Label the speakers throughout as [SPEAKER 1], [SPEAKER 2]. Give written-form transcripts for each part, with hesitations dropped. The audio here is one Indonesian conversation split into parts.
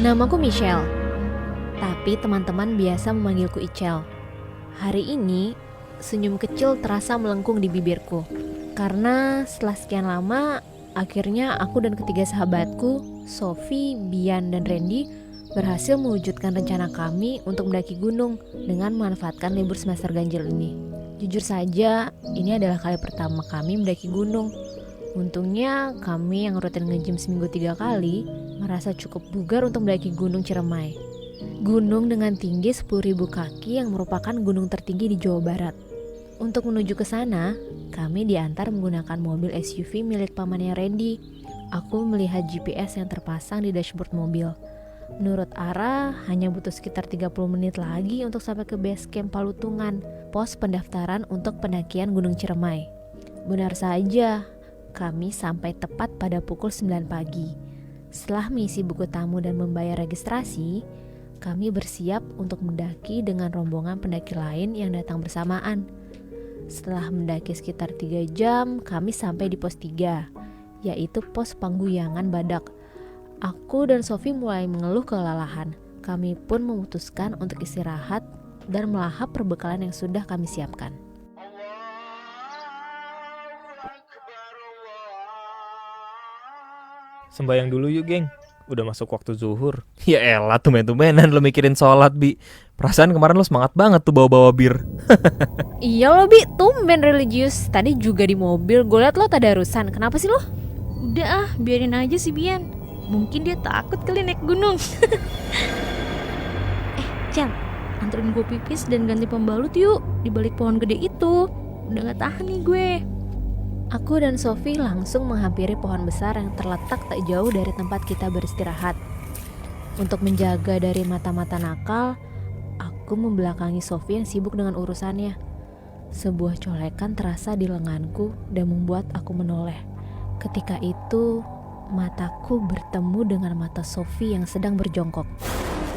[SPEAKER 1] Namaku Michelle, tapi teman-teman biasa memanggilku Icel. Hari ini, senyum kecil terasa melengkung di bibirku. Karena setelah sekian lama, akhirnya aku dan ketiga sahabatku, Sophie, Bian, dan Randy, berhasil mewujudkan rencana kami untuk mendaki gunung dengan memanfaatkan libur semester ganjil ini. Jujur saja, ini adalah kali pertama kami mendaki gunung. Untungnya kami yang rutin nge-gym seminggu 3 kali merasa cukup bugar untuk mendaki Gunung Ciremai. Gunung dengan tinggi 10.000 kaki yang merupakan gunung tertinggi di Jawa Barat. Untuk menuju ke sana, kami diantar menggunakan mobil SUV milik pamannya Randy. Aku melihat GPS yang terpasang di dashboard mobil. Menurut arah, hanya butuh sekitar 30 menit lagi untuk sampai ke base camp Palutungan, pos pendaftaran untuk pendakian Gunung Ciremai. Benar saja, kami sampai tepat pada pukul 9 pagi. Setelah mengisi buku tamu dan membayar registrasi, kami bersiap untuk mendaki dengan rombongan pendaki lain yang datang bersamaan. Setelah mendaki sekitar 3 jam, kami sampai di pos 3, yaitu pos Pangguyangan Badak. Aku dan Sophie mulai mengeluh kelelahan. Kami pun memutuskan untuk istirahat dan melahap perbekalan yang sudah kami siapkan.
[SPEAKER 2] Sembayang dulu yuk geng, udah masuk waktu zuhur. Ya elah, tumben-tumbenan lo mikirin sholat Bi. Perasaan kemarin lo semangat banget tuh bawa-bawa bir.
[SPEAKER 1] Iya lo Bi, tumben religius. Tadi juga di mobil gue liat lo tadarusan. Kenapa sih lo?
[SPEAKER 3] Udah biarin aja si Bian. Mungkin dia takut kali naik gunung. Cel, anterin gue pipis dan ganti pembalut yuk di balik pohon gede itu. Udah gak tahan nih gue.
[SPEAKER 1] Aku dan Sophie langsung menghampiri pohon besar yang terletak tak jauh dari tempat kita beristirahat. Untuk menjaga dari mata-mata nakal, aku membelakangi Sophie yang sibuk dengan urusannya. Sebuah colekan terasa di lenganku dan membuat aku menoleh. Ketika itu, mataku bertemu dengan mata Sophie yang sedang berjongkok.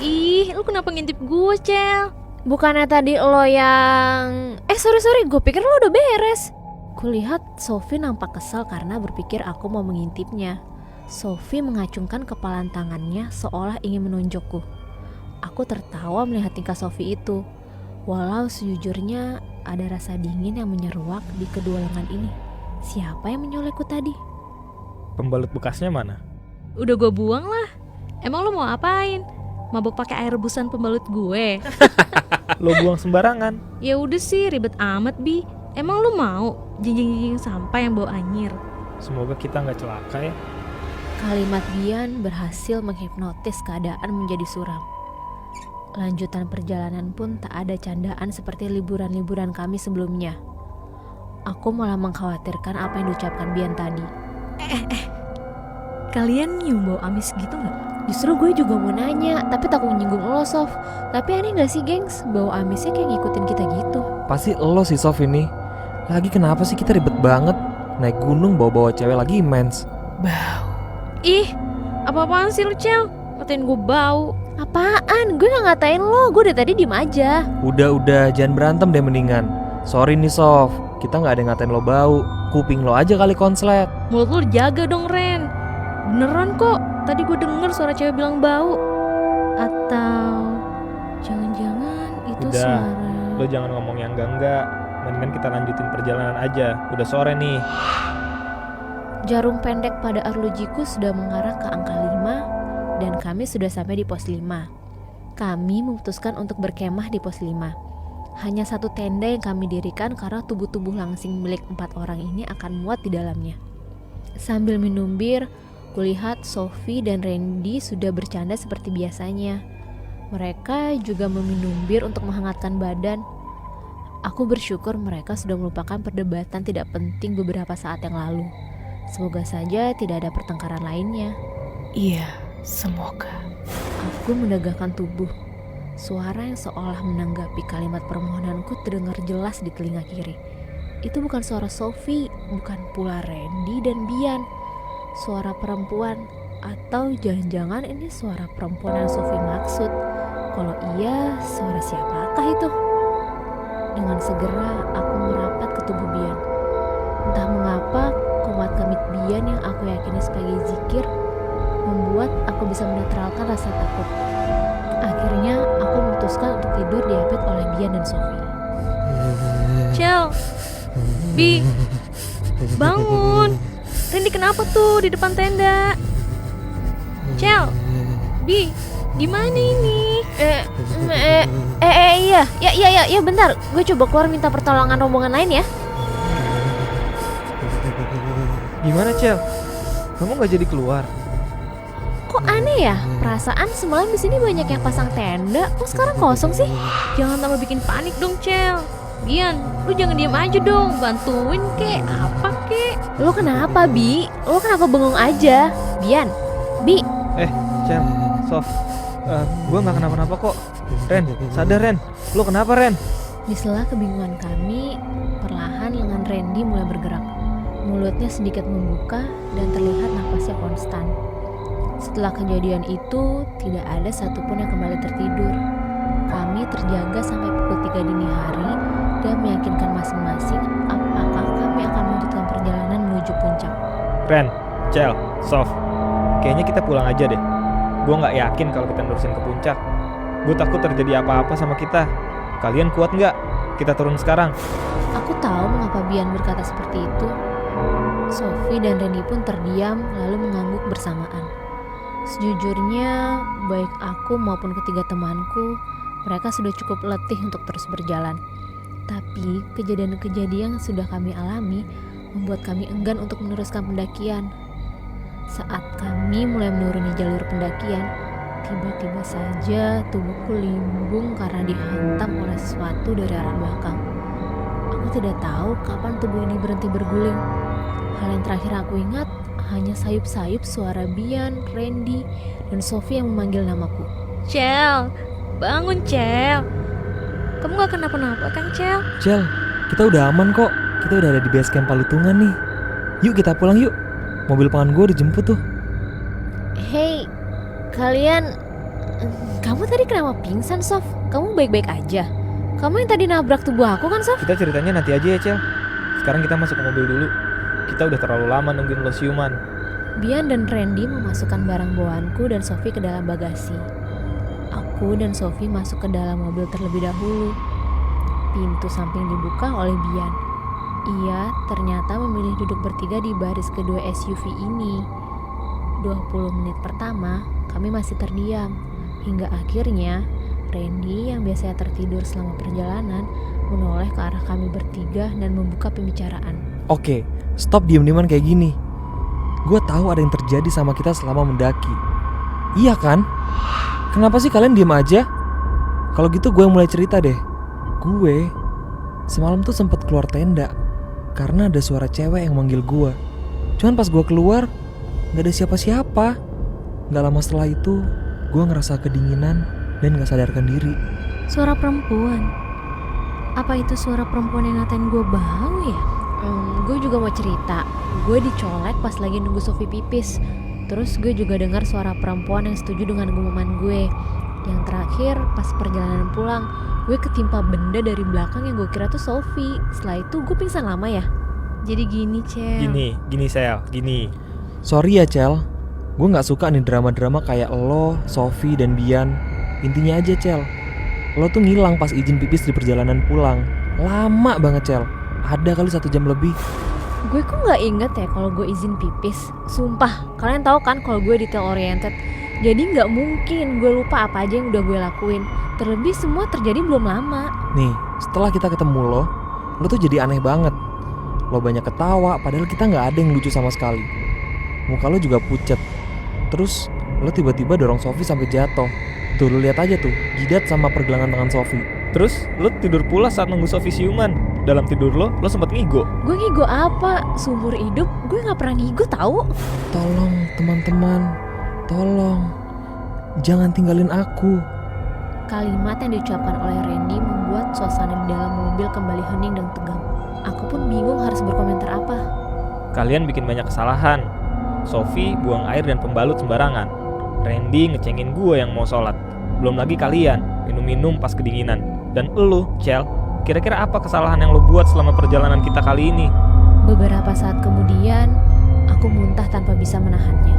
[SPEAKER 3] Ih, lu kenapa ngintip gue, Cel?
[SPEAKER 1] Bukannya tadi lo yang... sorry, gue pikir lo udah beres. Kulihat Sophie nampak kesal karena berpikir aku mau mengintipnya. Sophie mengacungkan kepalan tangannya seolah ingin menunjukku. Aku tertawa melihat tingkah Sophie itu. Walau sejujurnya ada rasa dingin yang menyeruak di kedua lengan ini. Siapa yang menyolekku tadi?
[SPEAKER 2] Pembalut bekasnya mana?
[SPEAKER 3] Udah gue buang lah. Emang lu mau apain? Mabok pakai air rebusan pembalut gue?
[SPEAKER 2] Lo buang sembarangan.
[SPEAKER 3] Ya udah sih, ribet amat Bi. Emang lu mau jinjing-jinjing sampah yang bau anyir?
[SPEAKER 2] Semoga kita gak celaka ya.
[SPEAKER 1] Kalimat Bian berhasil menghipnotis keadaan menjadi suram. Lanjutan perjalanan pun tak ada candaan seperti liburan-liburan kami sebelumnya. Aku malah mengkhawatirkan apa yang diucapkan Bian tadi.
[SPEAKER 3] Kalian nyium bau amis gitu gak?
[SPEAKER 1] Justru gue juga mau nanya, tapi takut nyinggung lo Sof. Tapi aneh gak sih gengs, bau amisnya kayak ngikutin kita gitu.
[SPEAKER 2] Pasti lo sih Sof ini. Lagi kenapa sih kita ribet banget? Naik gunung bawa-bawa cewek lagi mens.
[SPEAKER 3] Bau. Ih, apa-apaan sih lu, Cel? Ngatain gue bau.
[SPEAKER 1] Apaan? Gue gak ngatain lo, gue dari tadi diem aja.
[SPEAKER 2] Udah, jangan berantem deh mendingan. Sorry nih Sof, kita gak ada yang ngatain lo bau. Kuping lo aja kali konslet.
[SPEAKER 3] Mulut lu jaga dong, Ren. Beneran kok, tadi gue denger suara cewek bilang bau. Atau jangan-jangan itu
[SPEAKER 2] Udah,
[SPEAKER 3] suara...
[SPEAKER 2] lo jangan ngomong yang enggak. Mendingan kita lanjutin perjalanan aja. Udah sore nih.
[SPEAKER 1] Jarum pendek pada arlojiku sudah mengarah ke angka 5 dan kami sudah sampai di pos 5. Kami memutuskan untuk berkemah di pos 5. Hanya satu tenda yang kami dirikan karena tubuh-tubuh langsing milik 4 orang ini akan muat di dalamnya. Sambil minum bir, kulihat Sophie dan Randy sudah bercanda seperti biasanya. Mereka juga meminum bir untuk menghangatkan badan. Aku bersyukur mereka sudah melupakan perdebatan tidak penting beberapa saat yang lalu. Semoga saja tidak ada pertengkaran lainnya.
[SPEAKER 3] Iya, semoga.
[SPEAKER 1] Aku menegakkan tubuh. Suara yang seolah menanggapi kalimat permohonanku terdengar jelas di telinga kiri. Itu bukan suara Sophie, bukan pula Randy dan Bian. Suara perempuan, atau jangan-jangan ini suara perempuan yang Sophie maksud. Kalau iya, suara siapakah itu? Dengan segera aku merapat ke tubuh Bian. Entah mengapa kuat kemit Bian yang aku yakini sebagai zikir membuat aku bisa menetralkan rasa takut. Akhirnya aku memutuskan untuk tidur diapit oleh Bian dan Sophie.
[SPEAKER 3] Cel, Bi, bangun. Randy kenapa tuh di depan tenda? Cel, Bi, gimana ini?
[SPEAKER 1] Iya, bentar. Gue coba keluar minta pertolongan rombongan lain ya.
[SPEAKER 2] Gimana Cel? Kamu nggak jadi keluar?
[SPEAKER 1] Kok aneh ya? Perasaan semalam di sini banyak yang pasang tenda, kok sekarang kosong sih?
[SPEAKER 3] Jangan tambah bikin panik dong, Cel. Bian, lu jangan diem aja dong, bantuin kek, apa kek.
[SPEAKER 1] Lo kenapa, Bi? Lo kenapa bengong aja? Bian, Bi,
[SPEAKER 2] Cel, Sof, gue nggak kenapa-napa kok. Ren, sadar Ren. Lo kenapa Ren?
[SPEAKER 1] di sela kebingungan kami, perlahan lengan Randy mulai bergerak. Mulutnya sedikit membuka dan terlihat napasnya konstan. Setelah kejadian itu, tidak ada satupun yang kembali tertidur. Kami terjaga sampai pukul 3 dini hari dan meyakinkan masing-masing apakah kami akan melanjutkan perjalanan menuju puncak.
[SPEAKER 2] Ren, Cel, Sof, kayaknya kita pulang aja deh. Gue nggak yakin kalau kita nerusin ke puncak. Gue takut terjadi apa-apa sama kita. Kalian kuat nggak? Kita turun sekarang.
[SPEAKER 1] Aku tahu mengapa Bian berkata seperti itu. Sophie dan Randy pun terdiam lalu mengangguk bersamaan. Sejujurnya, baik aku maupun ketiga temanku, mereka sudah cukup letih untuk terus berjalan. Tapi kejadian-kejadian yang sudah kami alami membuat kami enggan untuk meneruskan pendakian. Saat kami mulai menuruni jalur pendakian, tiba-tiba saja tubuhku limbung karena dihantam oleh sesuatu dari arah belakang. Aku tidak tahu kapan tubuh ini berhenti berguling. Hal yang terakhir aku ingat hanya sayup-sayup suara Bian, Randy, dan Sophie yang memanggil namaku.
[SPEAKER 3] Cel, bangun Cel. Kamu gak kenapa-napa kan Cel?
[SPEAKER 2] Cel, kita udah aman kok. Kita udah ada di base camp Palutungan nih. Yuk kita pulang yuk. Mobil pengen gue udah jemput tuh.
[SPEAKER 1] Hei, kalian... Kamu tadi kenapa pingsan, Sof? Kamu baik-baik aja? Kamu yang tadi nabrak tubuh aku kan, Sof?
[SPEAKER 2] Kita ceritanya nanti aja ya Cel. Sekarang kita masuk ke mobil dulu. Kita udah terlalu lama nungguin lo siuman.
[SPEAKER 1] Bian dan Randy memasukkan barang bawaanku dan Sophie ke dalam bagasi. Aku dan Sophie masuk ke dalam mobil terlebih dahulu. Pintu samping dibuka oleh Bian. Ia ternyata memilih duduk bertiga di baris kedua SUV ini. 20 menit pertama, kami masih terdiam. Hingga akhirnya, Randy yang biasanya tertidur selama perjalanan menoleh ke arah kami bertiga dan membuka pembicaraan.
[SPEAKER 2] Oke, stop diem-dieman kayak gini. Gue tahu ada yang terjadi sama kita selama mendaki. Iya kan? Kenapa sih kalian diem aja? Kalau gitu gue yang mulai cerita deh. Gue semalam tuh sempet keluar tenda karena ada suara cewek yang manggil gue. Cuman pas gue keluar, gak ada siapa-siapa. Gak lama setelah itu, gue ngerasa kedinginan dan gak sadarkan diri.
[SPEAKER 3] Suara perempuan. Apa itu suara perempuan yang ngatain gue bau ya?
[SPEAKER 1] Gue juga mau cerita. Gue dicolek pas lagi nunggu Sophie pipis. Terus gue juga dengar suara perempuan yang setuju dengan pengumuman gue. Yang terakhir pas perjalanan pulang, gue ketimpa benda dari belakang yang gue kira tuh Sophie. Setelah itu gue pingsan lama ya.
[SPEAKER 3] Jadi gini Cel.
[SPEAKER 2] Gini Sel, gini. Sorry ya Cel, gue gak suka nih drama-drama kayak lo, Sophie, dan Bian. Intinya aja Cel, lo tuh ngilang pas izin pipis di perjalanan pulang. Lama banget Cel, ada kali 1 jam lebih.
[SPEAKER 1] Gue kok gak inget ya kalau gue izin pipis. Sumpah, kalian tahu kan kalau gue detail oriented. Jadi gak mungkin gue lupa apa aja yang udah gue lakuin. Terlebih semua terjadi belum lama.
[SPEAKER 2] Nih, setelah kita ketemu lo tuh jadi aneh banget. Lo banyak ketawa, padahal kita gak ada yang lucu sama sekali. Muka lo juga pucet. Terus lo tiba-tiba dorong Sophie sampai jatuh. Tuh lo lihat aja tuh, jidat sama pergelangan tangan Sophie. Terus lo tidur pula saat nunggu Sophie siuman. Dalam tidur lo sempet ngigo.
[SPEAKER 1] Gue ngigo apa? Seumur hidup gue gak pernah ngigo tahu.
[SPEAKER 2] Tolong teman-teman, tolong jangan tinggalin aku.
[SPEAKER 1] Kalimat yang diucapkan oleh Randy membuat suasana di dalam mobil kembali hening dan tegang. Aku pun bingung harus berkomentar apa.
[SPEAKER 2] Kalian bikin banyak kesalahan. Sophie buang air dan pembalut sembarangan. Randy ngecengin gue yang mau sholat. Belum lagi kalian minum-minum pas kedinginan. Dan elu, Cel, kira-kira apa kesalahan yang lo buat selama perjalanan kita kali ini?
[SPEAKER 1] Beberapa saat kemudian, aku muntah tanpa bisa menahannya.